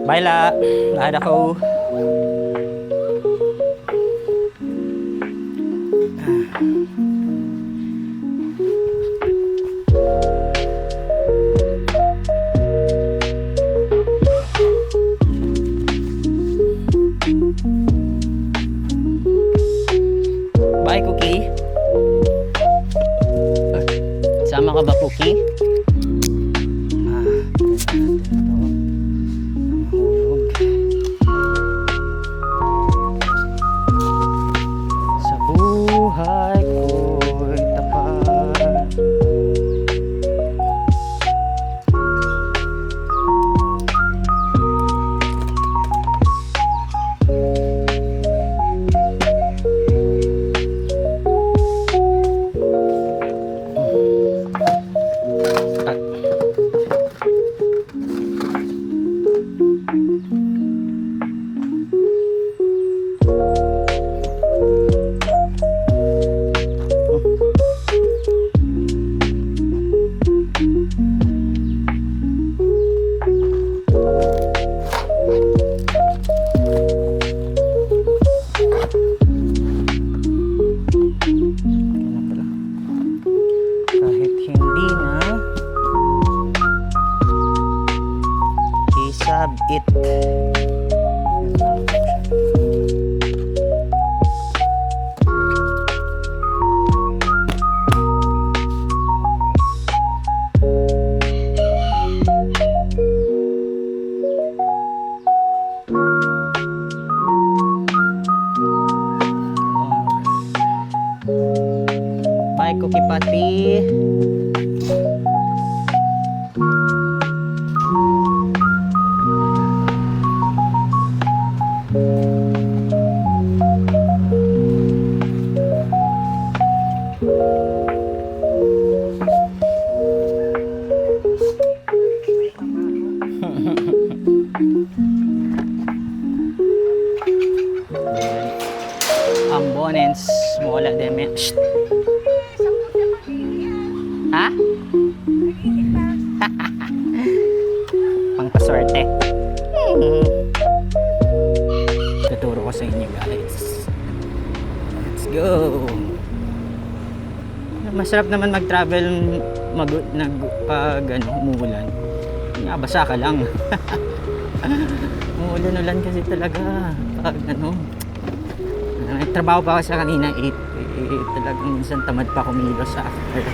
Baila, lahad ako. Bye, Cookie. Sama ka ba, Cookie? Sa buhay ko'y tapat. Kahit hindi na isab it. Bye, Cookie Pati. Ambonens, mola deme. Shh. Ha? Pangpaswerte. Tuturo ko sa inyo, guys. Let's go. Masarap naman mag-travel pag umuulan. Nga, basa ka lang. Umuulan-ulan kasi talaga pag nagtrabaho pa ako sa kanina 8. Talagang minsan tamad pa kumilos after.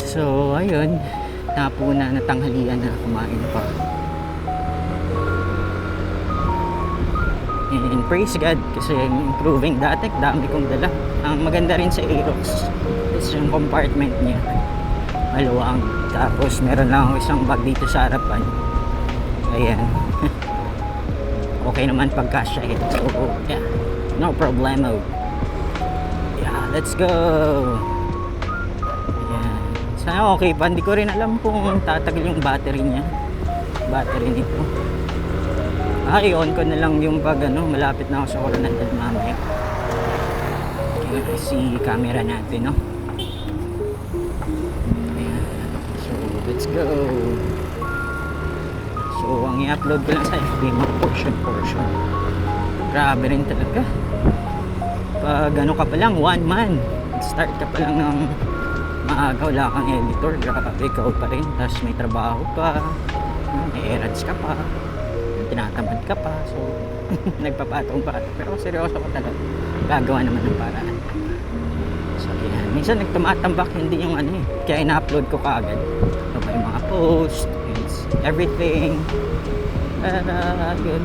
So ayun, napuna na tanghalian na kumain pa. And praise God kasi improving. Dati dami kong dala. Ang maganda rin sa Aerox is yung compartment niya maluwang. Tapos meron lang ako isang bag dito sa harapan. Ayan. Okay naman pagkasya ito. So yeah, no problemo. Yeah, let's go. Ayan. Sana okay pa. Hindi ko rin alam kung tatagal yung battery niya. Battery nito. I-on ko na lang yung pag malapit na ako sa Coronadal mamaya. Si camera natin, no? Ayan. So, let's go. So, ang i-upload ko lang sa FB mo, portion. Grabe rin talaga. Pag ka pa lang, one man. Start ka pa lang ng maaga, wala kang editor. Grabe, ikaw pa rin. Tapos may trabaho pa. May errands ka pa. Tinatamad ka pa. So, nagpapatong pa. Pero seryoso ko talaga. Gagawa naman ng paraan. So, yan. Minsan nagtumatambak, hindi yung kaya ina-upload ko kaagad. So, may mga post, everything. Yun.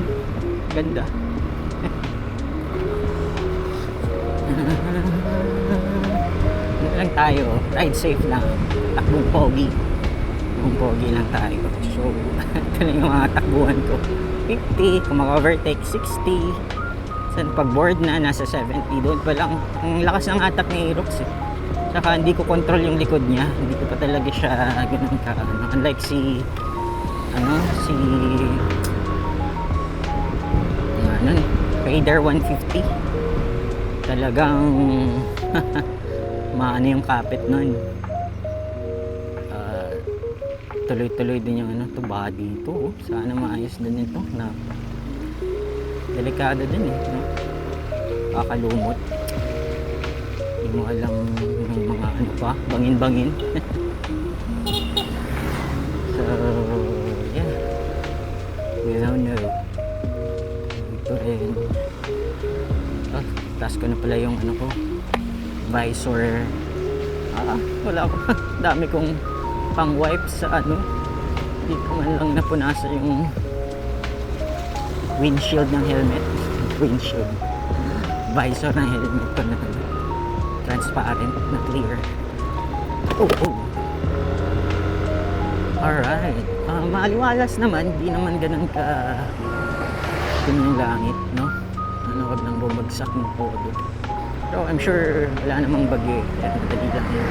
Ganda. Lang tayo. Ride safe lang. Takbong pogi. Takbong pogi lang tayo. So, ito na yung mga takbuhan ko. 50, kung mag-overtake 60. Saan pag board na nasa 70, doon pa lang ang lakas ng atak ni Aerox saka hindi ko control yung likod niya, hindi ko pa talaga siya ganun ka unlike si Raider 150 talagang maano yung kapit nun. tuloy-tuloy din yung ano to, body to. Oh. Sana maayos din ito na delikado din eh, no? Kakalumot. Hindi mo alam yung mga ano pa, bangin-bangin. So, yeah. We don't know. Ito rin. Oh, taas ko na pala yung ano ko, visor. Wala ko. Dami kong pang wipe sa ano. Hindi ko man lang napunasa yung windshield ng helmet. Windshield. Visor ng helmet ko na transparent, na clear. Oh. Alright. Maliwalas naman. Di naman ganun ka yung langit, no? Ano, wag nang bumagsak ng todo. Pero I'm sure wala namang bagyo eh. Kaya madali lang yun.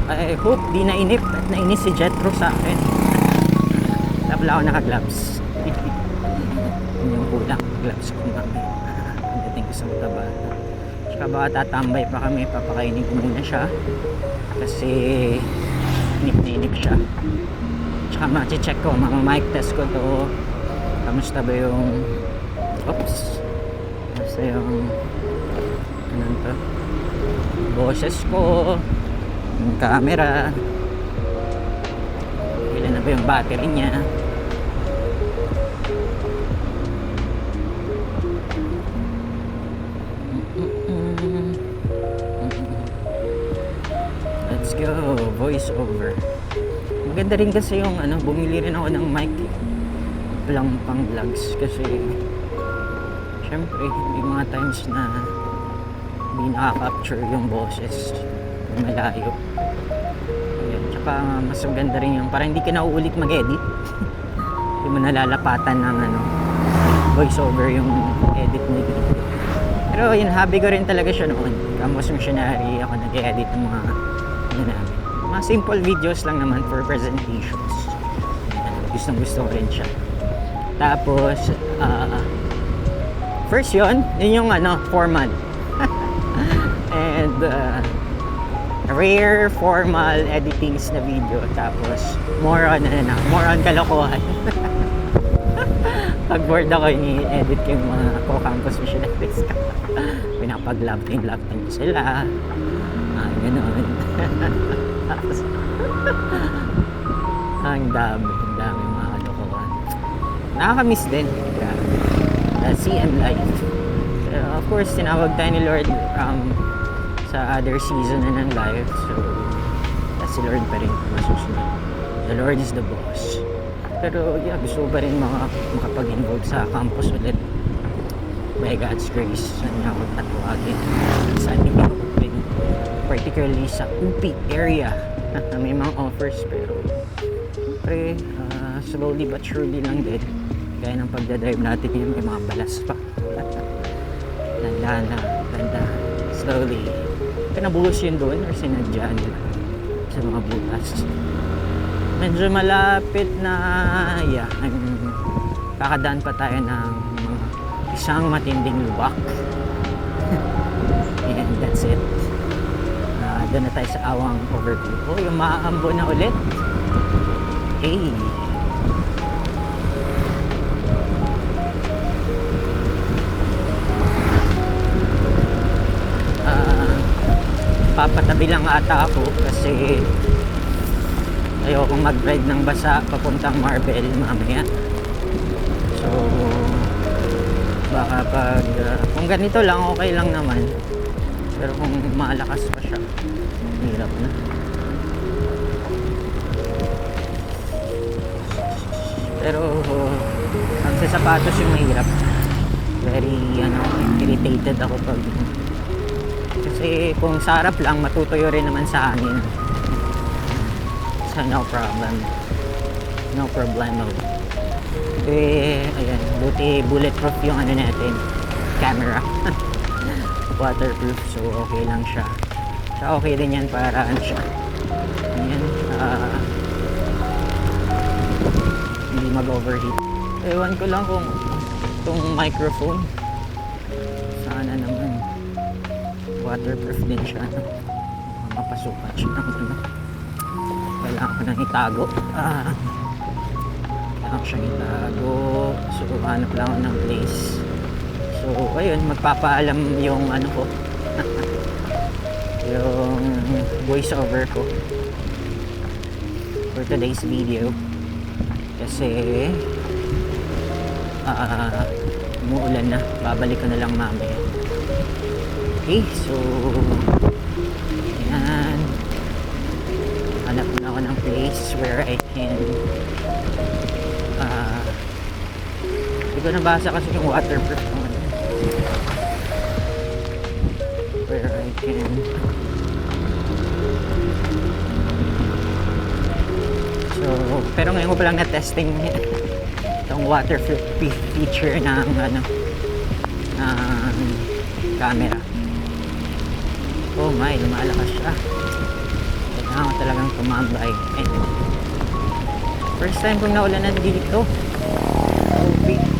I hope di nainip at nainis si Jetro sa akin. Wala ako naka-gloves. Yun yung kulang gloves ko mami. Pagdating ko sa mataba. Tsaka baka tatambay pa kami, papakainin ko muna siya kasi inip na inip siya. Tsaka ma-check ko, mic test ko to, kamusta ba yung kamusta yung ano to, boses ko, yung camera, ilan na ba yung battery niya. Let's go, voice over. Maganda rin kasi yung ano, bumili rin ako ng mic lang pang vlogs kasi syempre may mga times na hindi nakaka-capture yung boses malayo. Ayan, tsaka mas maganda rin yung parang hindi ka na uulit mag-edit. Hindi mo nalalapatan ng ano, voice over yung edit mo. Pero yun, hobby ko rin talaga siya noon. Campus missionary ako nag-edit ng mga ano namin. Mga simple videos lang naman for presentations. Gustong gusto ko rin siya. Tapos first yun yung ano, formal. And rare formal editings na video. Tapos more on kalokohan. Pag bored ako, ini-edit ko yung mga co-campus missionaries ko. Pinapag-love-team ko sila. Gano'n. Ang dami mga kalokohan. Nakakamiss din. CM life. Of course, tinawag tayo ni Lord sa other season na ng life. So, si Lord pa rin masusunod. The Lord is the boss. Pero yeah, gusto ko pa rin makapag-involve sa campus ulit. By God's grace, saan niya ako tatawagin. Saan niya ako particularly sa UP area. May mga offers pero slowly but surely lang din. Gaya ng pagdadrive natin yun, may mga balas pa. Tanda. Slowly. Pinabuhos yun doon or sinadya nila sa mga butas. Medyo malapit na kakadaan pa tayo ng isang matinding lubak. And that's it. Doon na tayo sa Awang overview. Yung maaambo na ulit. Hey! Papatabi lang ata ako kasi ayokong mag-ride ng basa papuntang Marbel mamaya. So baka pag kung ganito lang okay lang naman, pero kung malakas pa siya hirap na. Pero ang sa sapatos yung mahirap, very irritated ako pag kasi kung sa harap lang matutuyo rin naman sa hangin. So no problemo. Ayan, buti bulletproof yung natin, camera. Waterproof, so okay lang siya. So okay din yan para siya. Ayan, hindi mag-overheat. Ewan ko lang kung itong microphone sana naman waterproof din siya, mapasukan siya ng ano. Kailangan ko nang itago. Kailangan ko siyang itago. So, hanap lang ako ng place. So, ayun, magpapaalam yung ano ko. Yung voice over ko for today's video. Kasi umuulan na. Babalik ko na lang mamaya. Okay, so ayan. Hanap na ako ng place where I can hindi ko nabasa kasi yung waterproof naman. Where I can so, pero ngayon ko pa lang na-testing itong waterproof feature ng ano ng camera. Oh my, lumalakas siya. Kailangan ko talagang tumambay. Anyway, first time kong naulanan dito.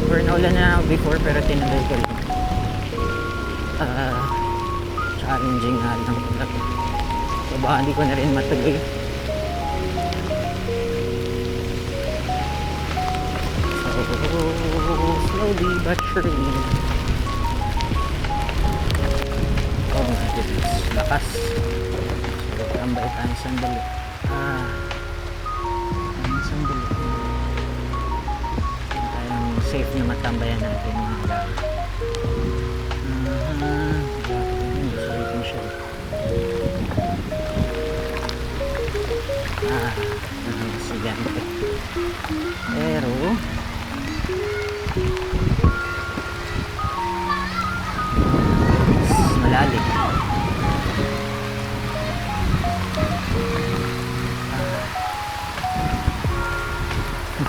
Or naulan na before pero tinagal ko lang. Challenging nga lang talaga. So baka hindi ko na rin matuloy. So slowly but surely. Oh my goodness, lakas. So tambay tayo sandali. Sandali. Safe na matambayan natin mga lang. Sleeping siya. Sigante. Pero malalim.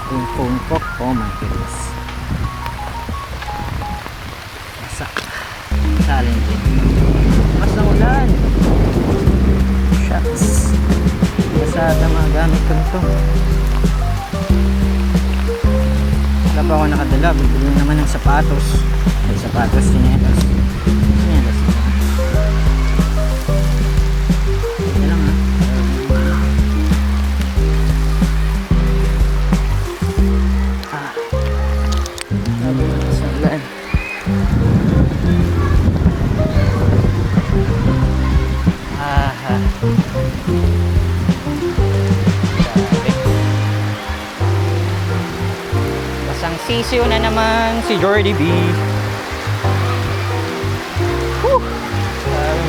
Yung phone ko, oh my goodness. Challenging. Mas na ulan. Shucks. Basada mga gamit ko nito. Wala pa ako nakadala. Bibili naman ng sapatos. Ay, sapatos, sinelas. Sinelas. Ito lang ha. Sabi mo na sa ulan. Basang sisiyo na naman si Jordy B.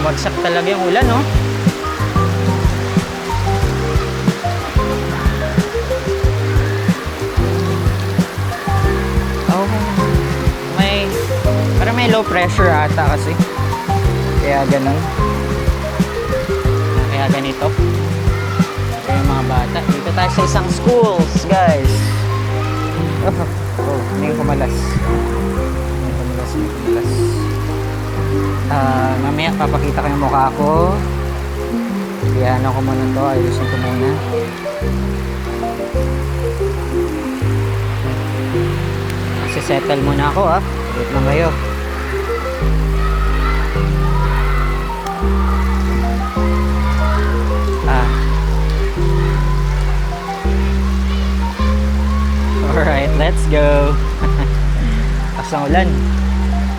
Bagsak talaga yung ulan, no? Oh, parang may low pressure ata kasi. Kaya ganun. Kaya ganito. Ito yung mga bata. Dito tayo sa isang schools, guys. Oh, may kumalas. May kumalas. Mamaya papakita ko yung mukha ko. Kaya ano ko muna to. Ayusin ko muna. Settle muna ako ha. Wait lang kayo. Alright, let's go. Pasang ulan.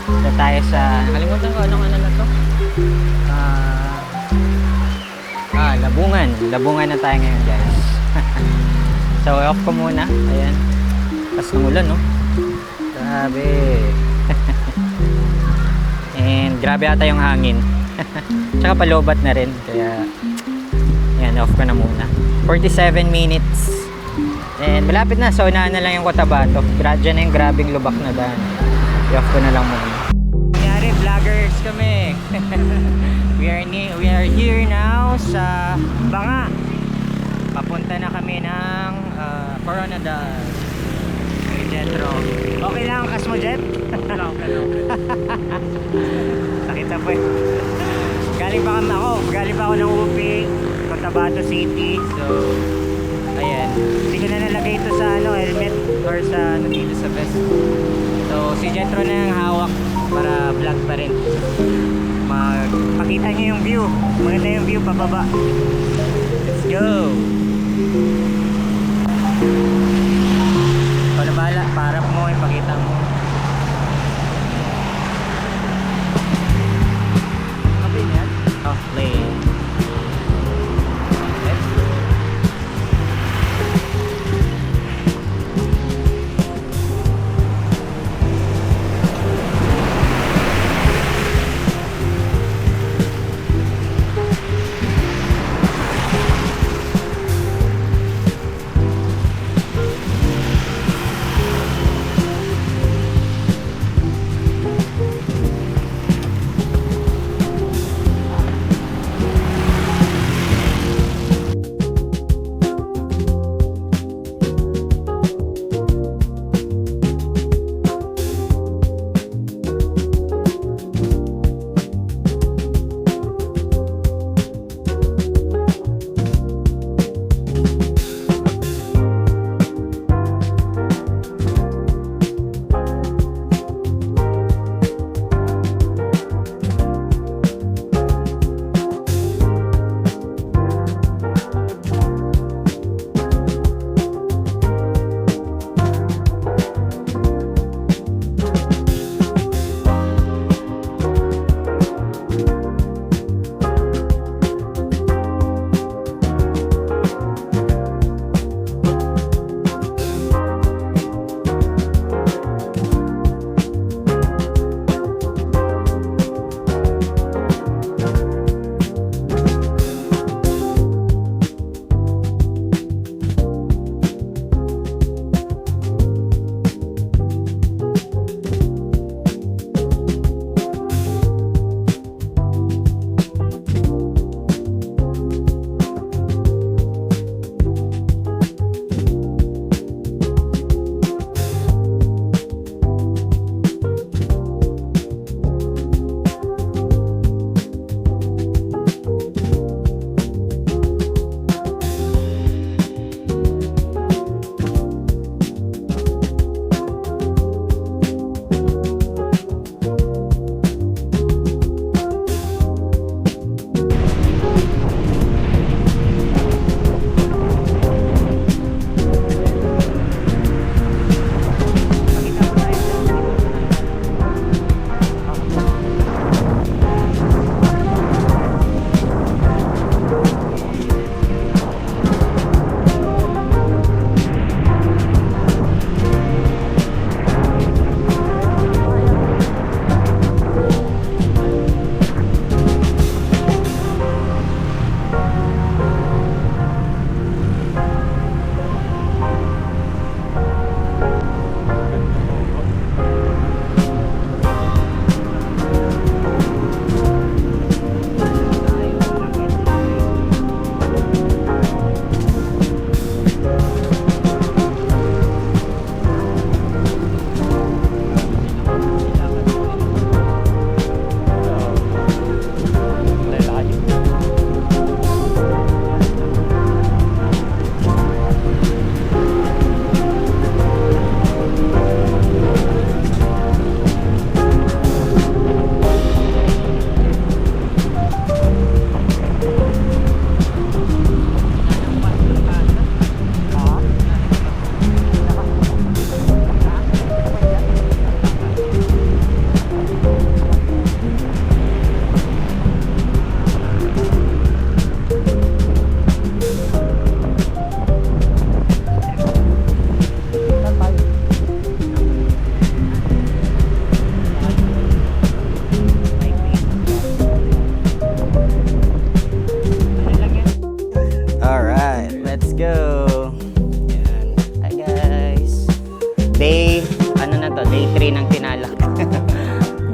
Dito tayo sa... Nakalimutan ko anong ano na to. Labungan. Labungan na tayo ngayon, guys. So, off ko muna. Ayan. Pasang ulan, no? Grabe. And grabe ata yung hangin. Tsaka palobat na rin. Kaya, yan, off ko na muna. 47 minutes. And malapit na, so unahan na lang yung Cotabato. Diyan na yung grabing lubak na daan. I-off ko na lang muna. Nangyari, vloggers kami. We are here now sa Banga. Papunta na kami ng Coronadal. Jetro. Okay lang ang kas mo, Jet? Okay. Sakit po eh. Galing pa ako ng UP, Cotabato City. So, ayan. Hindi ko na nalagay ito sa helmet or sa dito sa vest. So, si Jetro na yung hawak para vlog pa rin. Magpakita nyo yung view. Maganda yung view pababa. Let's go. Ikaw na bahala, parap mo, ipakita mo. Okay na yan? Oh, play.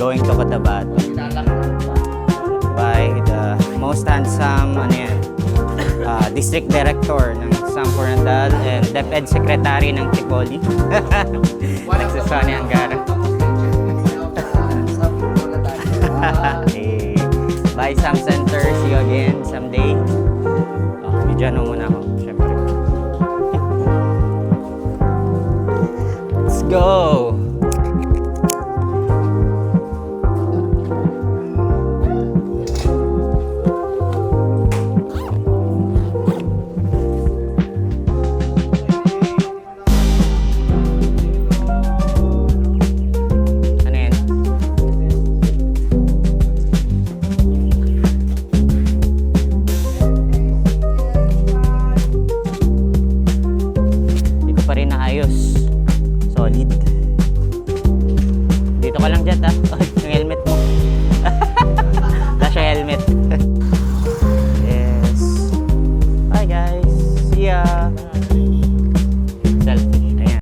going to Cotabato by the most handsome District Director ng Sampo Natal and DepEd Secretary ng Tripoli. Nagsusani Angara. Hey, bye Sam Center, see you again someday. Medyo muna ako, syempre. Let's go! pa rin na ayos. Solid. Dito ka lang dyan, ha?